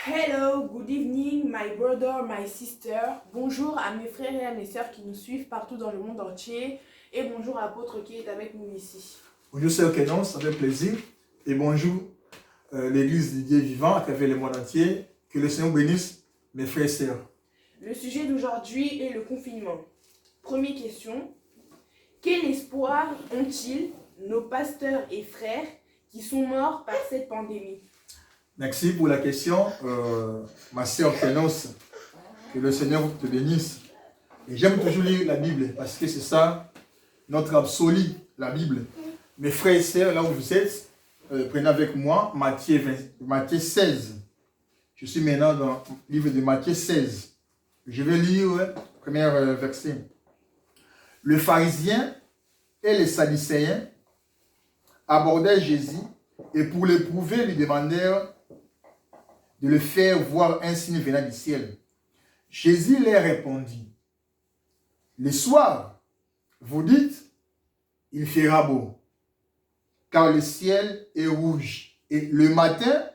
Hello, good evening, my brother, my sister. Bonjour à mes frères et à mes sœurs qui nous suivent partout dans le monde entier. Et bonjour à l'apôtre qui est avec nous ici. Bonjour Sœur Kenon, ça fait plaisir. Et bonjour l'Église du Dieu vivant à travers le monde entier. Que le Seigneur bénisse mes frères et sœurs. Le sujet d'aujourd'hui est le confinement. Première question. Quel espoir ont-ils nos pasteurs et frères qui sont morts par cette pandémie? Merci pour la question, ma sœur Kenos. Que le Seigneur te bénisse. Et j'aime toujours lire la Bible parce que c'est ça, notre absolu, la Bible. Mes frères et sœurs, là où vous êtes, prenez avec moi Matthieu 16. Je suis maintenant dans le livre de Matthieu 16. Je vais lire le premier verset. Le pharisien et les sadducéens abordèrent Jésus et pour l'éprouver lui demandèrent de le faire voir un signe venant du ciel. Jésus leur répondit, le soir, vous dites, il fera beau, car le ciel est rouge. Et le matin,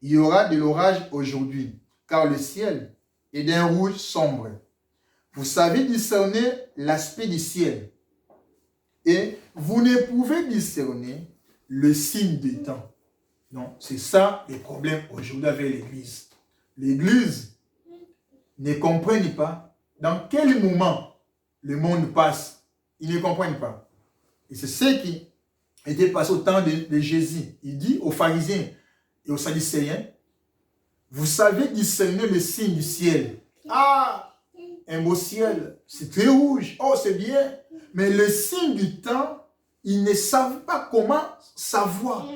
il y aura de l'orage aujourd'hui, car le ciel est d'un rouge sombre. Vous savez discerner l'aspect du ciel, et vous ne pouvez discerner le signe des temps. Non, c'est ça le problème aujourd'hui avec l'Église. L'Église ne comprend pas dans quel moment le monde passe. Ils ne comprennent pas. Et c'est ce qui était passé au temps de Jésus. Il dit aux pharisiens et aux sadducéens, vous savez discerner le signe du ciel. Ah, un beau ciel, c'est très rouge. Oh, c'est bien. Mais le signe du temps, ils ne savent pas comment savoir.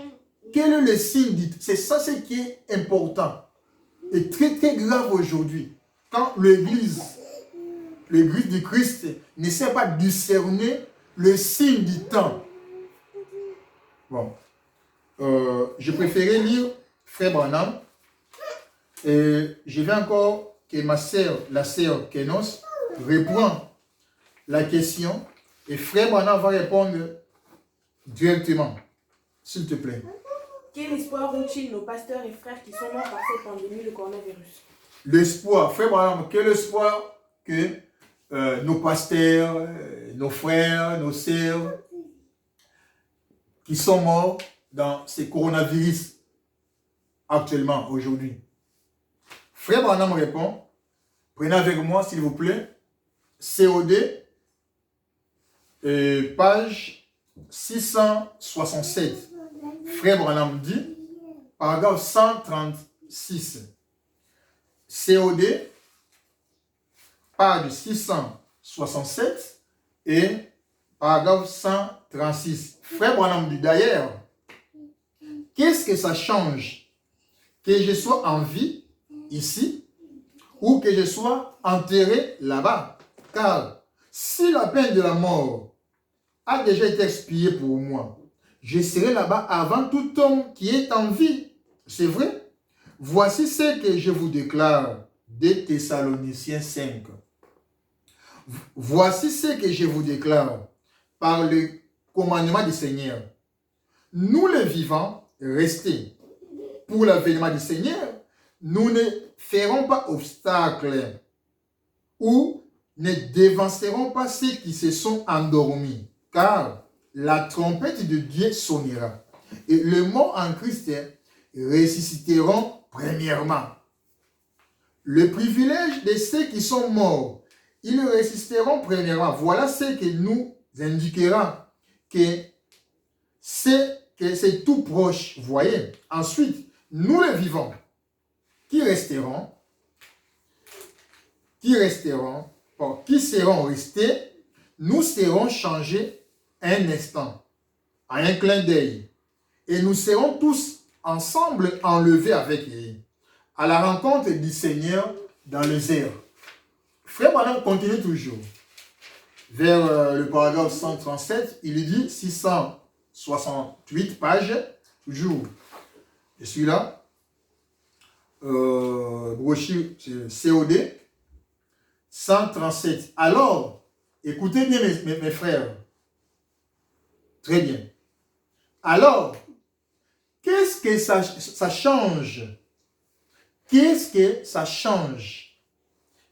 Quel est le signe du temps? C'est ça ce qui est important. Et très très grave aujourd'hui. Quand l'Église du Christ ne sait pas discerner le signe du temps. Bon. Je préférais lire Frère Branham. Et je vais encore que ma sœur, la sœur Kenos, reprend la question. Et Frère Branham va répondre directement. S'il te plaît. Quel espoir ont-ils nos pasteurs et frères qui sont morts par cette pandémie, le coronavirus? L'espoir, Frère Branham, quel espoir que nos pasteurs, nos frères, nos sœurs qui sont morts dans ces coronavirus actuellement, aujourd'hui. Frère Branham répond, prenez avec moi s'il vous plaît, COD, page 667. Frère Branham dit, paragraphe 136. COD, page 667 et paragraphe 136. Frère Branham dit d'ailleurs, qu'est-ce que ça change que je sois en vie ici ou que je sois enterré là-bas? Car si la peine de la mort a déjà été expiée pour moi, je serai là-bas avant tout homme qui est en vie. C'est vrai? Voici ce que je vous déclare des Thessaloniciens 5. Voici ce que je vous déclare par le commandement du Seigneur. Nous les vivants, restés pour l'avènement du Seigneur, nous ne ferons pas obstacle ou ne dévancerons pas ceux qui se sont endormis, car la trompette de Dieu sonnera et le mort en Christ ressusciteront premièrement. Le privilège de ceux qui sont morts, ils ressusciteront premièrement. Voilà ce que nous indiquera que c'est tout proche, vous voyez. Ensuite, nous les vivants, qui seront restés, nous serons changés un instant, à un clin d'œil. Et nous serons tous ensemble enlevés avec lui, à la rencontre du Seigneur dans les airs. Frère Branham continue toujours. Vers le paragraphe 137, il dit 668 pages, toujours. Je suis là. Brochure COD 137. Alors, écoutez bien mes frères. Très bien. Alors, qu'est-ce que ça change qu'est-ce que ça change?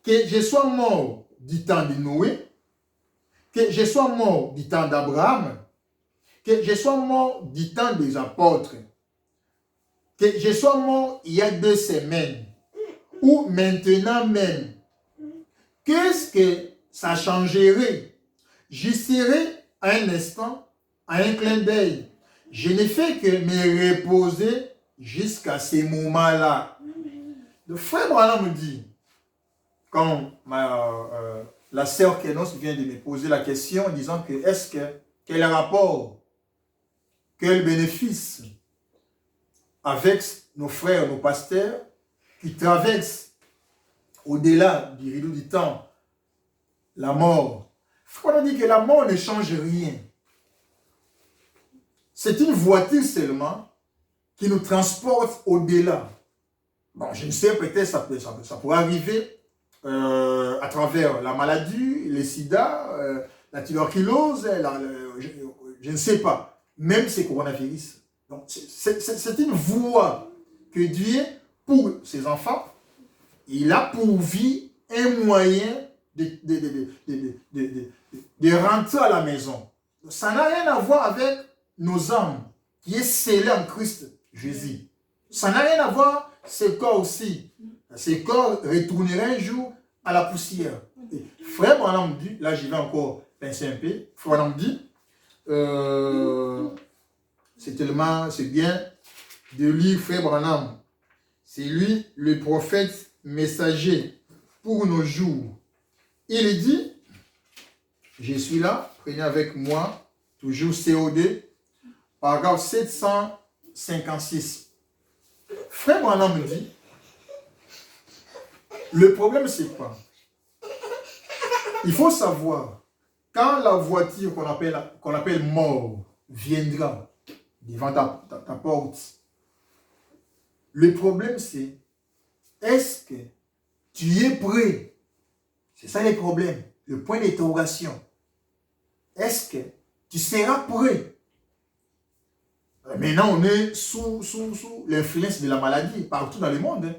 Que je sois mort du temps de Noé, que je sois mort du temps d'Abraham, que je sois mort du temps des apôtres, que je sois mort il y a 2 semaines, ou maintenant même, qu'est-ce que ça changerait? Je serai à un instant, à un clin d'œil. Je ne fais que me reposer jusqu'à ces moments-là. Le frère Branham me dit, quand la sœur Kenos vient de me poser la question en disant que quel rapport, quel bénéfice avec nos frères, nos pasteurs qui traversent au-delà du rideau du temps la mort. On a dit que la mort ne change rien. C'est une voiture seulement qui nous transporte au-delà. Bon, je ne sais, peut-être ça pourrait arriver à travers la maladie, le sida, la tuberculose, je ne sais pas, même ces coronavirus. Donc, c'est une voie que Dieu, pour ses enfants, il a pourvu un moyen de rentrer à la maison. Ça n'a rien à voir avec nos âmes, qui est scellé en Christ Jésus. Ça n'a rien à voir, ce corps aussi. Ce corps retournera un jour à la poussière. Et frère Branham dit, là je vais encore penser un peu, frère Branham dit, c'est bien de lire frère Branham. C'est lui le prophète messager pour nos jours. Il dit, je suis là, prenez avec moi, toujours COD, paragraphe 756. Frère Branham me dit, le problème c'est quoi? Il faut savoir, quand la voiture qu'on appelle mort viendra devant ta porte, le problème c'est, est-ce que tu es prêt? C'est ça le problème, le point d'interrogation. Est-ce que tu seras prêt? Maintenant, on est sous l'influence de la maladie partout dans le monde. Hein.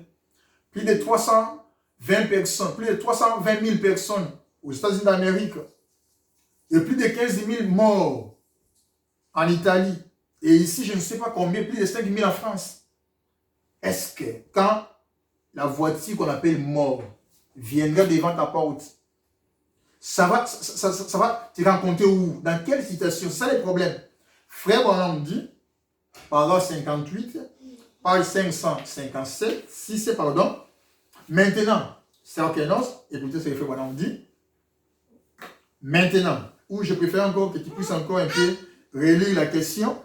Plus de 320 personnes, plus de 320 000 personnes aux États-Unis d'Amérique. Et plus de 15 000 morts en Italie. Et ici, je ne sais pas combien, plus de 5 000 en France. Est-ce que quand la voiture qu'on appelle mort viendra devant ta porte, ça va te rencontrer où? Dans quelle situation? C'est ça le problème. Frère Branham dit, paragraphe 58, page 557, si c'est pardon. Maintenant, c'est Kenos, écoutez ce que Frère Branham dit. Maintenant, ou je préfère encore que tu puisses encore un peu relire la question.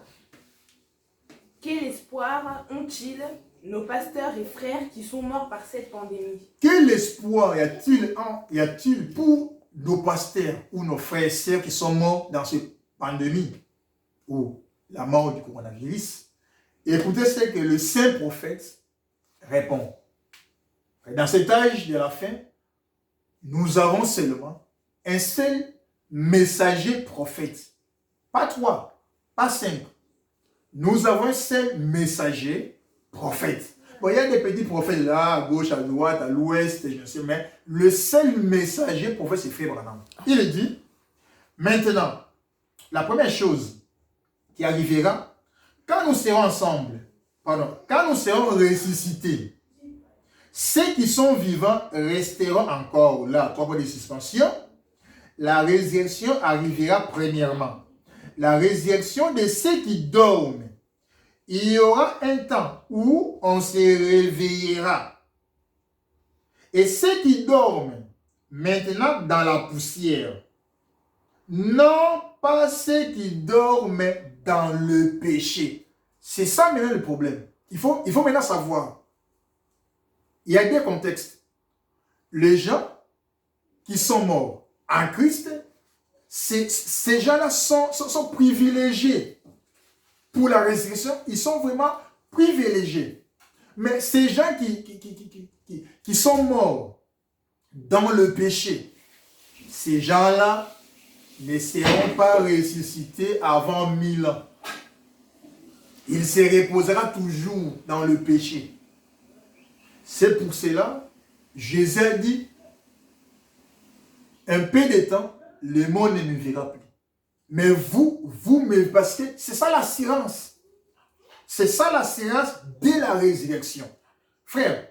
Quel espoir ont-ils nos pasteurs et frères qui sont morts par cette pandémie? Quel espoir y a-t-il pour nos pasteurs ou nos frères et sœurs qui sont morts dans cette pandémie ou la mort du coronavirus? Et écoutez ce que le saint prophète répond. Dans cet âge de la fin, nous avons seulement un seul messager prophète. Pas 3, pas 5. Nous avons un seul messager prophète. Bon, il y a des petits prophètes là, à gauche, à droite, à l'ouest, je ne sais, mais le seul messager prophète, c'est Frère Branham. Il dit, maintenant, la première chose qui arrivera, quand nous serons ensemble, quand nous serons ressuscités, ceux qui sont vivants resteront encore là. 3 points de suspension. La résurrection arrivera premièrement. La résurrection de ceux qui dorment. Il y aura un temps où on se réveillera. Et ceux qui dorment maintenant dans la poussière, non pas ceux qui dorment dans le péché. C'est ça maintenant le problème. Il faut maintenant savoir. Il y a deux contextes. Les gens qui sont morts en Christ, ces gens-là sont privilégiés. Pour la résurrection, ils sont vraiment privilégiés. Mais ces gens qui sont morts dans le péché, ces gens-là ne seront pas ressuscités avant 1000 ans. Ils se reposeront toujours dans le péché. C'est pour cela, Jésus a dit, un peu de temps, le monde ne me verra plus. Mais vous, parce que c'est ça l'assurance. C'est ça l'assurance de la résurrection. Frère,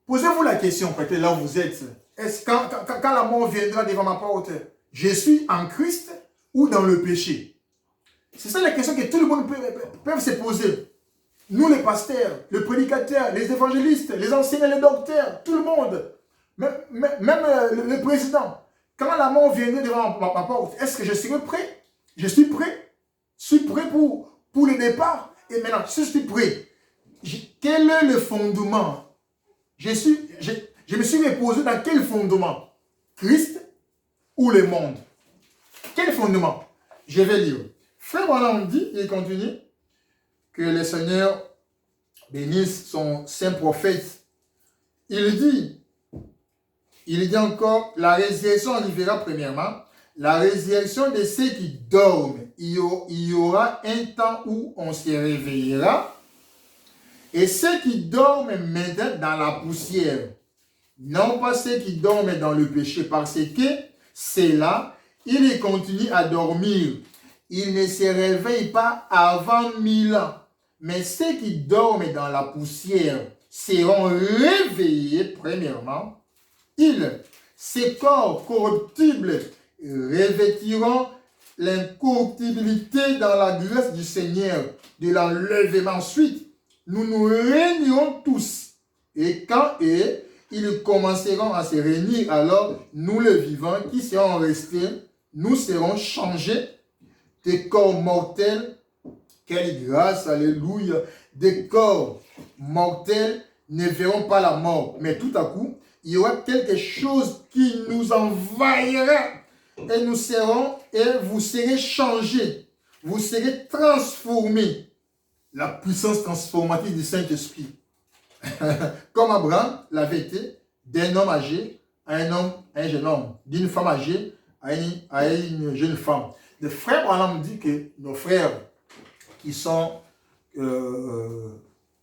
posez-vous la question, peut-être là où vous êtes. Est-ce quand la mort viendra devant ma porte, je suis en Christ ou dans le péché? C'est ça la question que tout le monde peut se poser. Nous, les pasteurs, les prédicateurs, les évangélistes, les enseignants, les docteurs, tout le monde, même le président. Quand la mort viendra devant ma porte, est-ce que je serai prêt? Je suis prêt. Je suis prêt pour le départ. Et maintenant, si je suis prêt, quel est le fondement? Je me suis reposé dans quel fondement? Christ ou le monde? Quel fondement? Je vais lire. Frère Branham dit, il continue, que le Seigneur bénisse son saint prophète. Il dit encore, la résurrection arrivera premièrement. La résurrection de ceux qui dorment. Il y aura un temps où on se réveillera. Et ceux qui dorment maintenant dans la poussière. Non pas ceux qui dorment dans le péché. Parce que c'est là, ils continuent à dormir. Ils ne se réveillent pas avant 1000 ans. Mais ceux qui dorment dans la poussière seront réveillés premièrement. Ces corps corruptibles revêtiront l'incorruptibilité dans la grâce du Seigneur, de l'enlèvement. Ensuite, nous régnerons tous. Et quand ils commenceront à se réunir, alors nous les vivants qui serons restés, nous serons changés des corps mortels. Quelle grâce, alléluia. Des corps mortels ne verront pas la mort. Mais tout à coup, il y aura quelque chose qui nous envahira. Et nous serons, et vous serez changés. Vous serez transformés. La puissance transformative du Saint-Esprit. Comme Abraham l'avait été, d'un homme âgé à un jeune homme. D'une femme âgée à une jeune femme. Le frère Branham dit que nos frères qui sont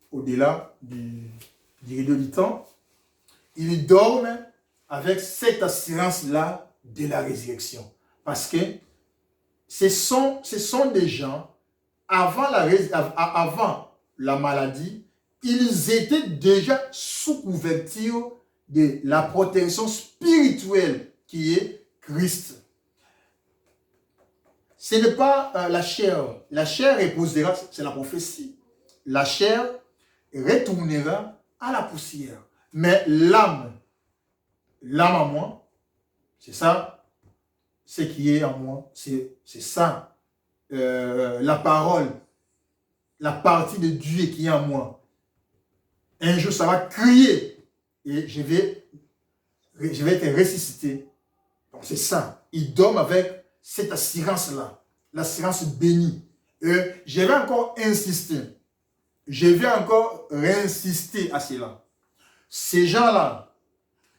au-delà du rideau du temps, ils dorment avec cette assurance-là de la résurrection. Parce que ce sont des gens, avant la maladie, ils étaient déjà sous couverture de la protection spirituelle qui est Christ. Ce n'est pas la chair. La chair reposera, c'est la prophétie. La chair retournera à la poussière. Mais l'âme en moi, c'est ça, ce qui est en moi, c'est ça, la parole, la partie de Dieu qui est en moi. Un jour, ça va crier et je vais être ressuscité. Donc c'est ça. Il dorment avec cette assurance-là, l'assurance bénie. Je vais encore insister. Je vais encore réinsister à cela. Ces gens-là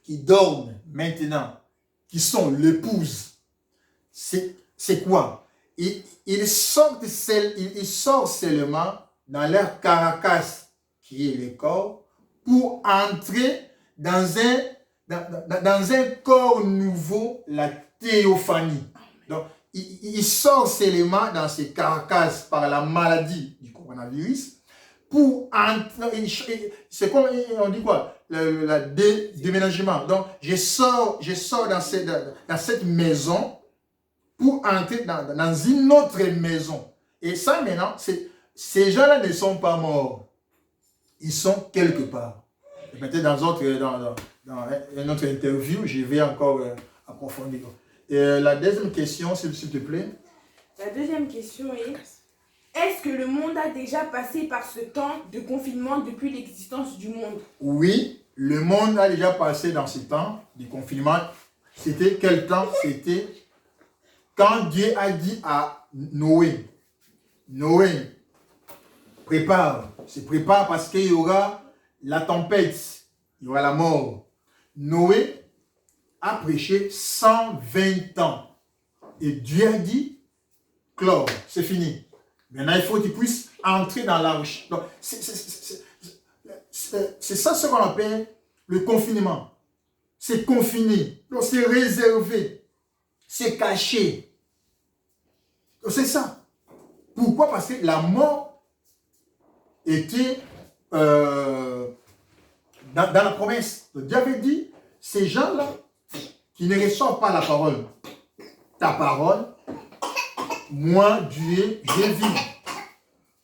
qui dorment maintenant, qui sont l'épouse, c'est quoi? Ils sortent seulement dans leur carcasse, qui est le corps, pour entrer dans un corps nouveau, la théophanie. Donc, ils sortent seulement dans ces carcasses par la maladie du coronavirus, pour entrer, c'est comme on dit quoi, le déménagement. Donc, je sors dans cette maison pour entrer dans une autre maison. Et ça, maintenant, ces gens-là ne sont pas morts. Ils sont quelque part. Et peut-être dans une autre interview, je vais encore approfondir. Et la deuxième question, s'il te plaît. La deuxième question est-ce que le monde a déjà passé par ce temps de confinement depuis l'existence du monde? Oui, le monde a déjà passé dans ce temps de confinement. C'était quel temps? C'était quand Dieu a dit à Noé, se prépare parce qu'il y aura la tempête, il y aura la mort. Noé a prêché 120 ans. Et Dieu a dit, clore, c'est fini. Maintenant, il faut qu'il puisse entrer dans l'arche. Donc, C'est ça ce qu'on appelle le confinement. C'est confiné, donc c'est réservé, c'est caché. C'est ça. Pourquoi? Parce que la mort était dans la promesse. Dieu avait dit, ces gens-là qui ne reçoivent pas la parole, ta parole, moi, Dieu,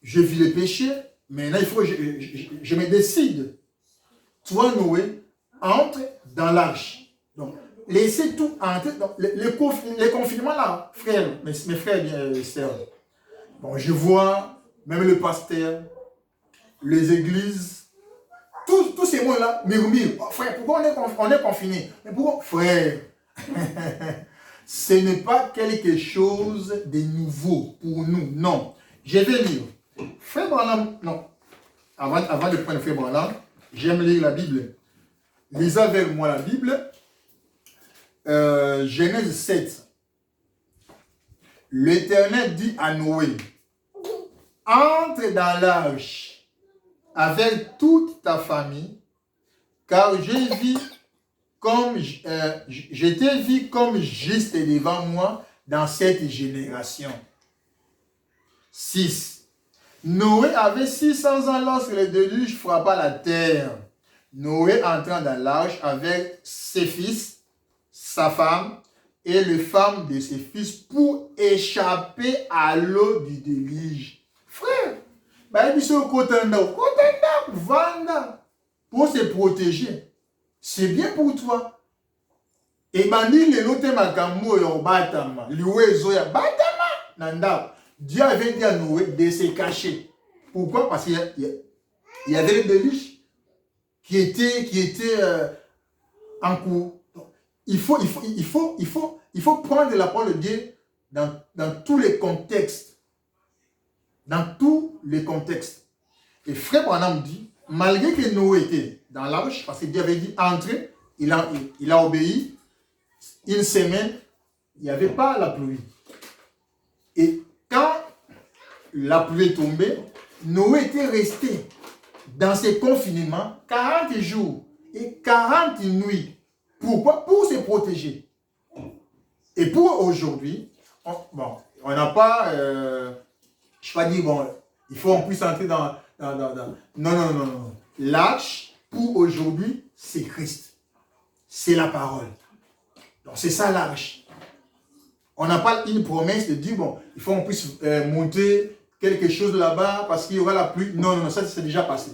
je vis les péchés, maintenant il faut que je me décide. Toi, Noé, entre dans l'arche. Donc, laissez tout entrer. Donc, les confinements là, frères, mes frères et sœurs. Bon, je vois même le pasteur, les églises, tous ces mots-là murmurent. Oh, frère, pourquoi on est confiné? Mais pourquoi? Frère, ce n'est pas quelque chose de nouveau pour nous. Non. Je vais lire. Frère Branham, non. Avant de prendre Frère Branham, j'aime lire la Bible. Lisez avec moi la Bible. Genèse 7. L'Éternel dit à Noé, entre dans l'arche avec toute ta famille, car je t'ai vu comme juste devant moi dans cette génération. 6. Noé avait 600 ans lorsque le déluge frappa la terre. Noé entra dans l'arche avec ses fils, sa femme et les femmes de ses fils pour échapper à l'eau du déluge. Frère, pour se protéger. C'est bien pour toi. Et Dieu avait dit à Noé de se cacher. Pourquoi? Parce qu'il y avait le déluge qui était en cours. Il faut prendre la parole de Dieu dans tous les contextes. Dans tous les contextes. Et Frère Branham dit, malgré que Noé était dans l'arche, parce que Dieu avait dit entrer, il a obéi. Une semaine, il n'y avait pas la pluie. Et quand la pluie est tombée, Noé était resté dans ses confinements 40 jours et 40 nuits. Pourquoi? Pour se protéger. Et pour aujourd'hui, on n'a pas, je ne vais pas dire, bon, il faut qu'on puisse entrer dans. Non. L'arche, pour aujourd'hui, c'est Christ. C'est la parole. Donc c'est ça l'arche. On n'a pas une promesse de dire, bon, il faut qu'on puisse monter quelque chose là-bas parce qu'il y aura la pluie. Non, ça c'est déjà passé.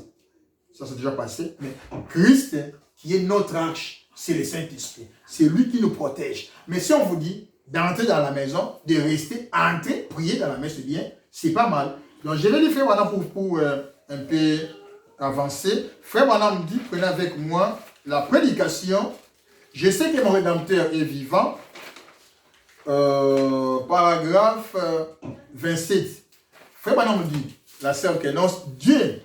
Ça c'est déjà passé. Mais Christ, qui est notre arche, c'est le Saint-Esprit. C'est lui qui nous protège. Mais si on vous dit d'entrer dans la maison, de rester, entrer, prier dans la messe, c'est bien, c'est pas mal. Donc je vais lui faire voilà pour un peu avancer. Frère Branham dit, prenez avec moi la prédication. Je sais que mon Rédempteur est vivant. Paragraphe 27. Frère Branham dit, la sœur Kenos, Dieu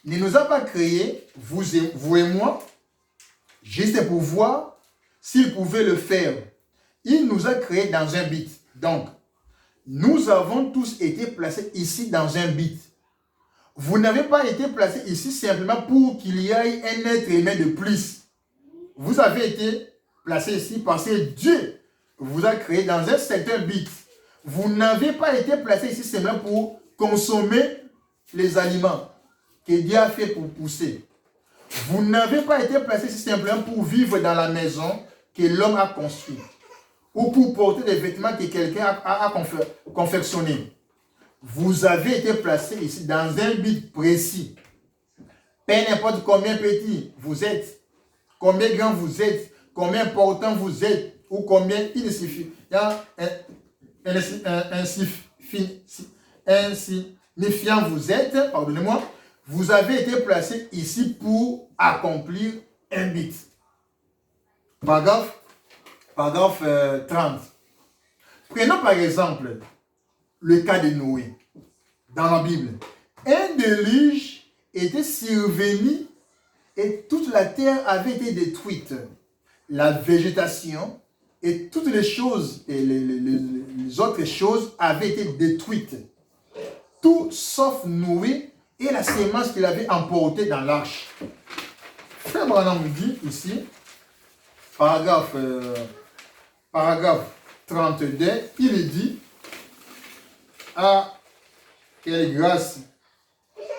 ne nous a pas créés, vous et moi, juste pour voir s'il pouvait le faire. Il nous a créés dans un but. Donc, nous avons tous été placés ici dans un but. Vous n'avez pas été placés ici simplement pour qu'il y ait un être humain de plus. Vous avez été placés ici parce que Dieu vous a créé dans un certain but. Vous n'avez pas été placés ici simplement pour consommer les aliments que Dieu a fait pour pousser. Vous n'avez pas été placés ici simplement pour vivre dans la maison que l'homme a construite ou pour porter des vêtements que quelqu'un a confectionnés. Vous avez été placés ici dans un but précis. Peu importe combien petit vous êtes, combien grand vous êtes, combien important vous êtes, ou combien insignifiant vous êtes, pardonnez-moi, vous avez été placé ici pour accomplir un but. Paragraphe 30. Prenons par exemple le cas de Noé. Dans la Bible, un déluge était survenu et toute la terre avait été détruite. La végétation et toutes les choses, et les autres choses avaient été détruites. Tout sauf Noé et la sémence qu'il avait emportée dans l'arche. Frère Branham dit ici, paragraphe 32, il dit, quelle grâce,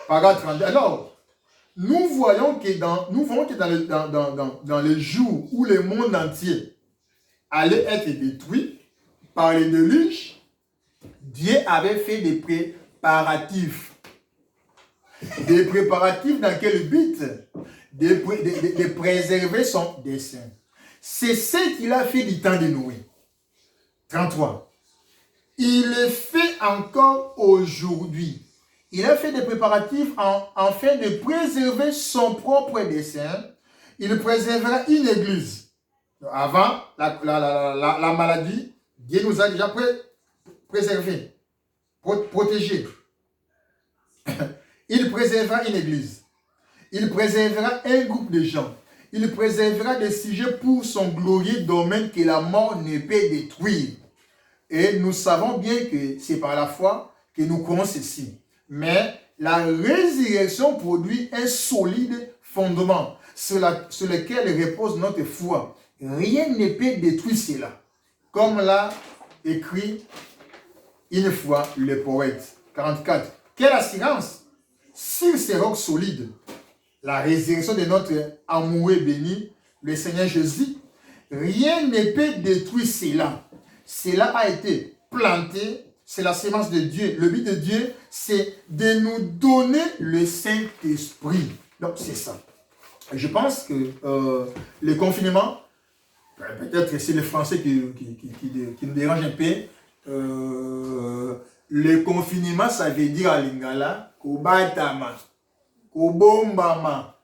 paragraphe 32. Alors, nous voyons que dans les jours où le monde entier allait être détruit par les déluges, Dieu avait fait des préparatifs. Des préparatifs dans quel but? De préserver son dessein. C'est ce qu'il a fait du temps de Noé. 33. Il le fait encore aujourd'hui. Il a fait des préparatifs afin de préserver son propre dessein. Il préservera une église. Avant la maladie, Dieu nous a déjà préservés, protégés. Il préservera une église. Il préservera un groupe de gens. Il préservera des sujets pour son glorieux domaine que la mort ne peut détruire. Et nous savons bien que c'est par la foi que nous croyons ceci. Mais la résurrection produit un solide fondement sur lequel repose notre foi. Rien ne peut détruire cela. Comme l'a écrit une fois le poète. 44. Quelle assurance! Sur ces rocs solides, la résurrection de notre amoureux béni, le Seigneur Jésus, rien ne peut détruire cela. Cela a été planté, c'est la sémence de Dieu. Le but de Dieu, c'est de nous donner le Saint-Esprit. Donc, c'est ça. Je pense que le confinement, peut-être c'est le français qui nous dérange un peu. Le confinement, ça veut dire à Lingala, Kobatama, Kobombama.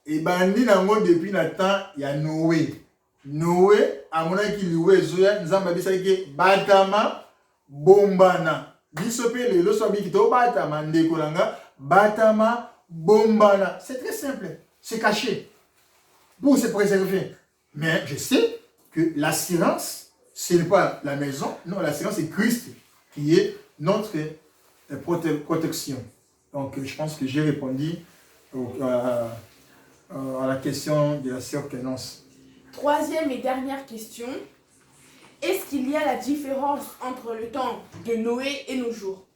Et bandi nango depuis le temps, il y a Noé. Noé, à mon avis, il louait Zoya, nous avons dit ça que Batama, Bombana. Bisope, le losobi qui to Batama, Ndekolanga, Batama, Bombana. C'est très simple, c'est caché pour se préserver. Mais je sais que l'assurance, ce n'est pas la maison, non, l'assurance c'est Christ qui est notre protection. Donc, je pense que j'ai répondu à la question de la sœur Clémence. Troisième et dernière question. Est-ce qu'il y a la différence entre le temps de Noé et nos jours?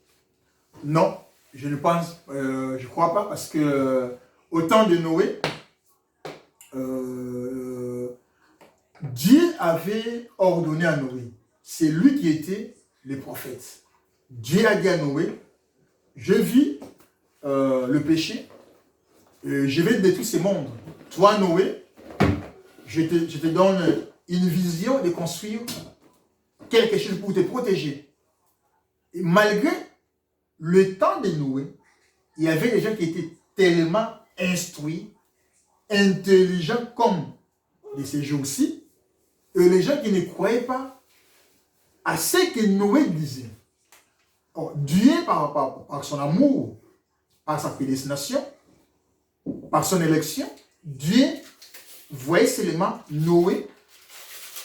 Non, je ne pense, je crois pas, parce que au temps de Noé, Dieu avait ordonné à Noé. C'est lui qui était le prophète. Dieu a dit à Noé, je vis le péché, je vais détruire ce monde. Toi, Noé, je te donne une vision de construire quelque chose pour te protéger. Et malgré le temps de Noé, il y avait des gens qui étaient tellement instruits, intelligents comme de ces jours-ci, et les gens qui ne croyaient pas à ce que Noé disait. Or, Dieu, par son amour, par sa prédestination, par son élection, Dieu voyait seulement Noé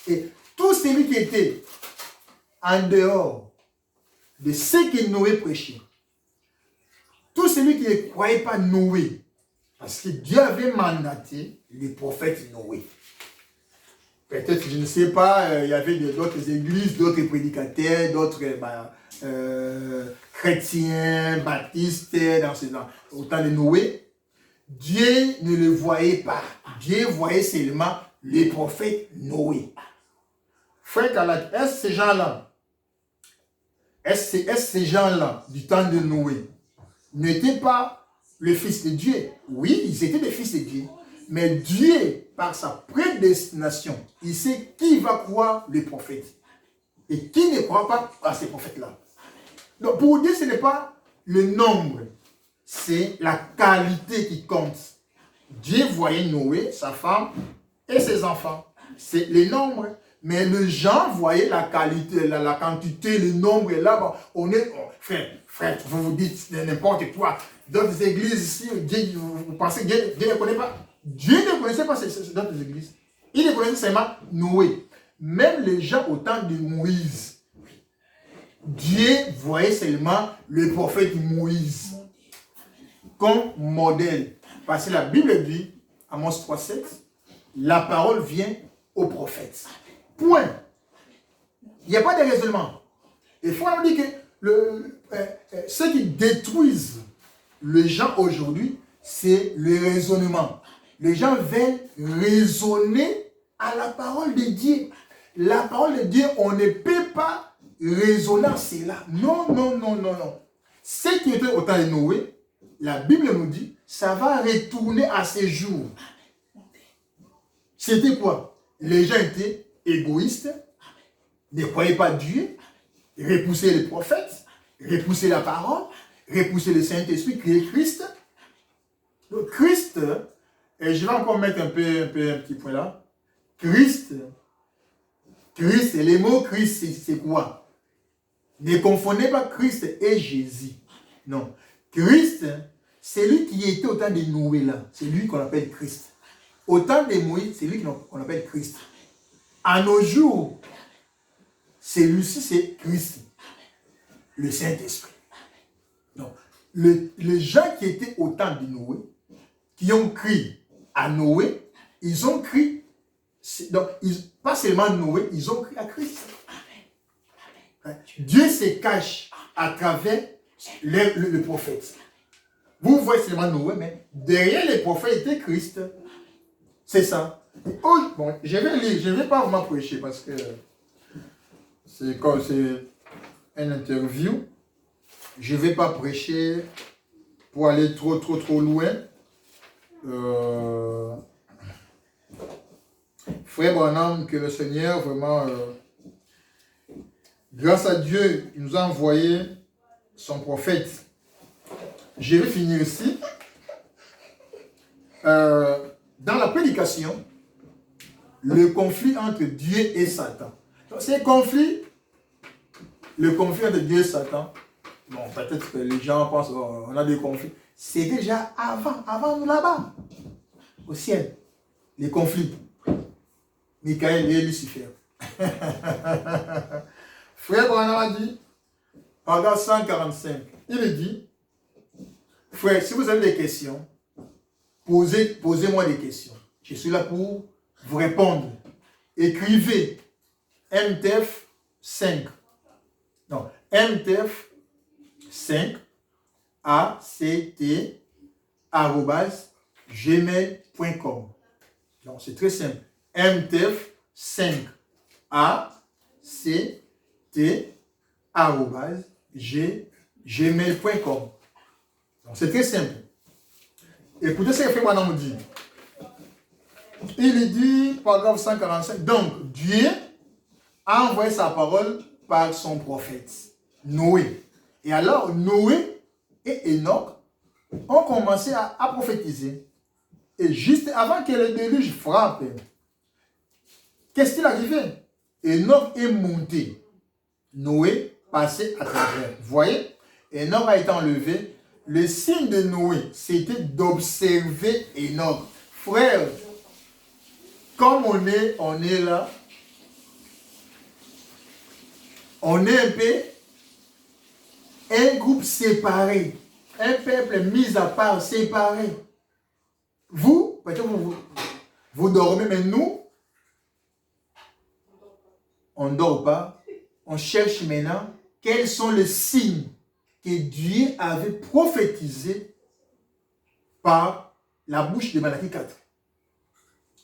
et tout celui qui était en dehors de ce que Noé prêchait. Tout celui qui ne croyait pas Noé, parce que Dieu avait mandaté le prophète Noé. Peut-être, je ne sais pas, il y avait d'autres églises, d'autres prédicateurs, d'autres chrétiens, baptistes, au temps de Noé. Dieu ne le voyait pas. Dieu voyait seulement les prophètes Noé. Frère Kalak, est-ce ces gens-là, du temps de Noé, n'étaient pas le fils de Dieu? Oui, ils étaient des fils de Dieu. Mais Dieu, par sa prédestination, il sait qui va croire les prophètes et qui ne croit pas à ces prophètes-là. Donc pour Dieu, ce n'est pas le nombre, c'est la qualité qui compte. Dieu voyait Noé, sa femme et ses enfants. C'est le nombre. Mais les gens voyaient la qualité, la quantité, le nombre. Et là, on est... frère, vous dites n'importe quoi. D'autres églises ici, Dieu, vous pensez que Dieu ne connaît pas? Dieu ne connaissait pas d'autres églises. Il ne connaissait seulement Noé. Même les gens au temps de Moïse, Dieu voyait seulement le prophète Moïse. comme modèle. Parce que la Bible dit, Amos 3,7, la parole vient au prophète. Point. Il n'y a pas de raisonnement. Il faut nous dire que ceux qui détruisent les gens aujourd'hui, c'est le raisonnement. Les gens veulent raisonner à la parole de Dieu. La parole de Dieu, on ne peut pas raisonner à cela. Non, non, non, non, non. Ce qui était au temps de Noé, la Bible nous dit, ça va retourner à ces jours. C'était quoi? Les gens étaient égoïstes, ne croyaient pas Dieu, repoussaient les prophètes, repoussaient la parole, repoussaient le Saint-Esprit, créaient Christ. Donc Christ, et je vais encore mettre un petit point là. Christ, les mots Christ, c'est quoi? Ne confondez pas Christ et Jésus. Non. Christ, c'est lui qui était au temps de Noé là. C'est lui qu'on appelle Christ. Au temps de Moïse, c'est lui qu'on appelle Christ. À nos jours, celui-ci, c'est Christ. Le Saint-Esprit. Donc, les gens qui étaient au temps de Noé, qui ont crié à Noé, ils ont crié, donc, pas seulement Noé, ils ont crié à Christ. Dieu se cache à travers le prophète. Vous voyez seulement Noé, mais derrière les prophètes était Christ. C'est ça. Oh, bon, je vais lire, je ne vais pas vraiment prêcher parce que c'est comme c'est une interview. Je ne vais pas prêcher pour aller trop loin. Frère Branham, que le Seigneur vraiment, grâce à Dieu, il nous a envoyé son prophète. Je vais finir ici. Dans la prédication, le conflit entre Dieu et Satan. C'est le conflit entre Dieu et Satan. Bon, peut-être que les gens pensent qu'on a des conflits. C'est déjà avant nous là-bas, au ciel, les conflits. Michael et Lucifer. Frère Branham a dit, paragraphe 145, il dit, frère, si vous avez des questions, posez-moi des questions. Je suis là pour vous répondre. Écrivez MTF 5. Non, MTF 5 act@gmail.com. Donc c'est très simple. MTF 5 act@gmail.com. Donc c'est très simple. Écoutez ce que Frère Branham dit. Il dit, paragraphe 145, donc Dieu a envoyé sa parole par son prophète, Noé. Et alors, Noé et Enoch ont commencé à prophétiser. Et juste avant que le déluge frappe, qu'est-ce qu'il arrivait? Enoch est monté. Noé passait à travers. Vous voyez? Enoch a été enlevé. Le signe de Noé, c'était d'observer Enoch. Frère, comme on est là, on est un peu un groupe séparé, un peuple mis à part, séparé. Vous, peut-être vous dormez, mais nous, on ne dort pas. On cherche maintenant quels sont les signes que Dieu avait prophétisés par la bouche de Malachie 4.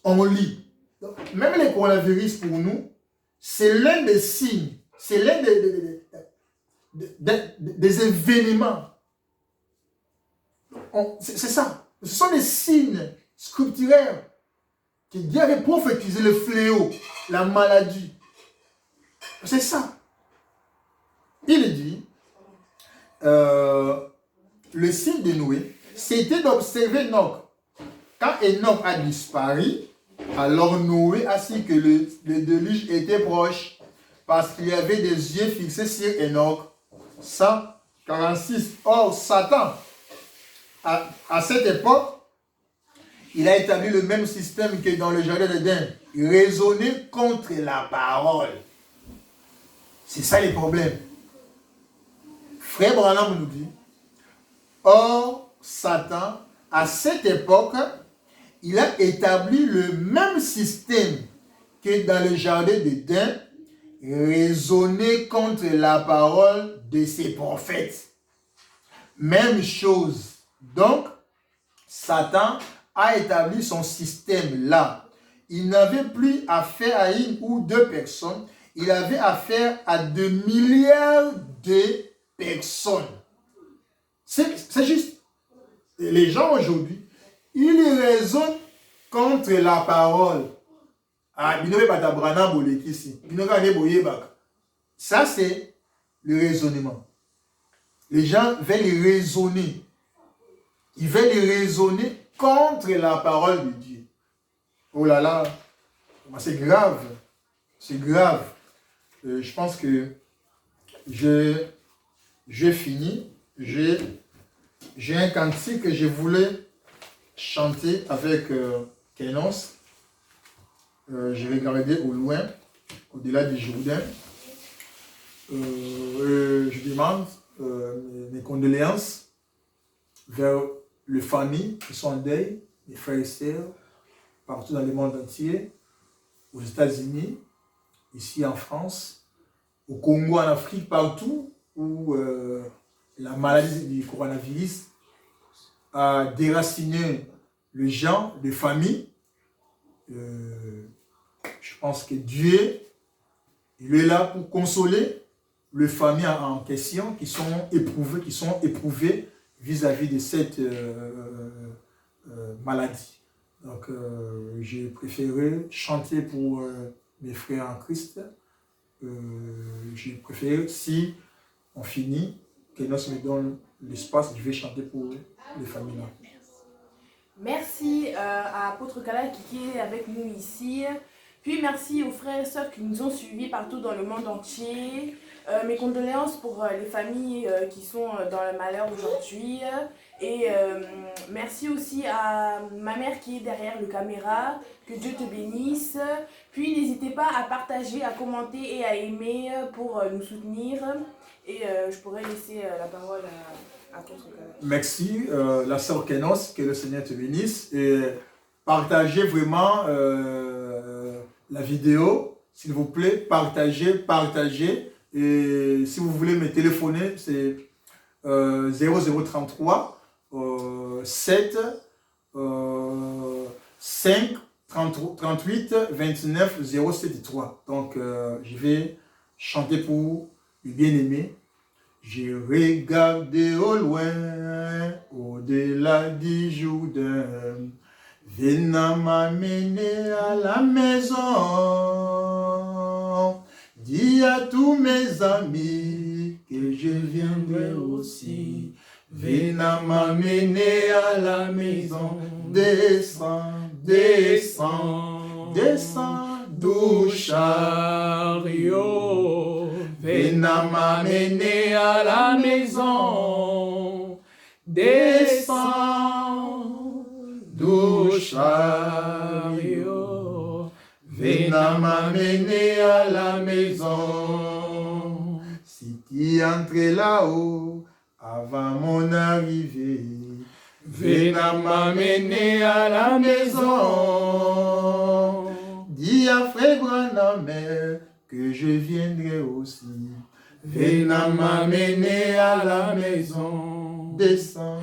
On lit. Donc, même le coronavirus pour nous, c'est l'un des signes, c'est l'un des événements. C'est ça. Ce sont des signes scripturaires que Dieu avait prophétisé, le fléau, la maladie. C'est ça. Il dit, le signe de Noé, c'était d'observer Enoch. Quand Enoch a disparu, alors Noé a su que le déluge était proche parce qu'il y avait des yeux fixés sur Enoch. 146. Or, Satan, à cette époque, il a établi le même système que dans le jardin d'Éden. Raisonner contre la parole. C'est ça les problèmes. Frère Branham nous dit, or, Satan, à cette époque, il a établi le même système que dans le jardin d'Éden, raisonner contre la parole de ses prophètes. Même chose. Donc, Satan a établi son système là. Il n'avait plus affaire à une ou deux personnes, il avait affaire à 2 milliards de personnes. C'est juste. Les gens aujourd'hui, ils raisonnent contre la parole. Ça, c'est le raisonnement. Les gens veulent raisonner. Ils veulent raisonner contre la parole de Dieu. Oh là là, c'est grave. C'est grave. Je pense que j'ai fini. J'ai un cantique que je voulais chanter avec Kenos. Je vais regarder au loin, au-delà du Jourdain. Je demande mes condoléances vers les familles qui sont en deuil, les frères et sœurs, partout dans le monde entier, aux États-Unis, ici en France, au Congo, en Afrique, partout où la maladie du coronavirus a déraciné les gens, les familles. Je pense que Dieu, il est là pour consoler les familles en question qui sont éprouvées vis-à-vis de cette maladie. Donc, j'ai préféré chanter pour mes frères en Christ. J'ai préféré, si on finit, que Nos me donne l'espace, je vais chanter pour les familles là. Merci à Apôtre Kala qui est avec nous ici. Puis merci aux frères et sœurs qui nous ont suivis partout dans le monde entier. Mes condoléances pour les familles qui sont dans le malheur aujourd'hui. Et merci aussi à ma mère qui est derrière le caméra. Que Dieu te bénisse. Puis n'hésitez pas à partager, à commenter et à aimer pour nous soutenir. Et je pourrais laisser la parole à Apôtre Kala. Merci, la sœur Kenos, que le Seigneur te bénisse. Et partagez vraiment la vidéo, s'il vous plaît, partagez. Et si vous voulez me téléphoner, c'est 0033 7 5 38 29 073. Donc, je vais chanter pour le bien-aimé. J'ai regardé au loin, au-delà du Jourdain. Viens m'amener à la maison. Dis à tous mes amis que je viendrai aussi. Viens m'amener à la maison. Descends, descends, descends, doux chariot. Viens m'amener à la maison. Descends, doux chariot. Viens m'amener à la maison. Si tu entres là-haut avant mon arrivée, viens m'amener à la maison. Dis à Frère Branham que je viendrai aussi. Viens m'amener à la maison. Descends,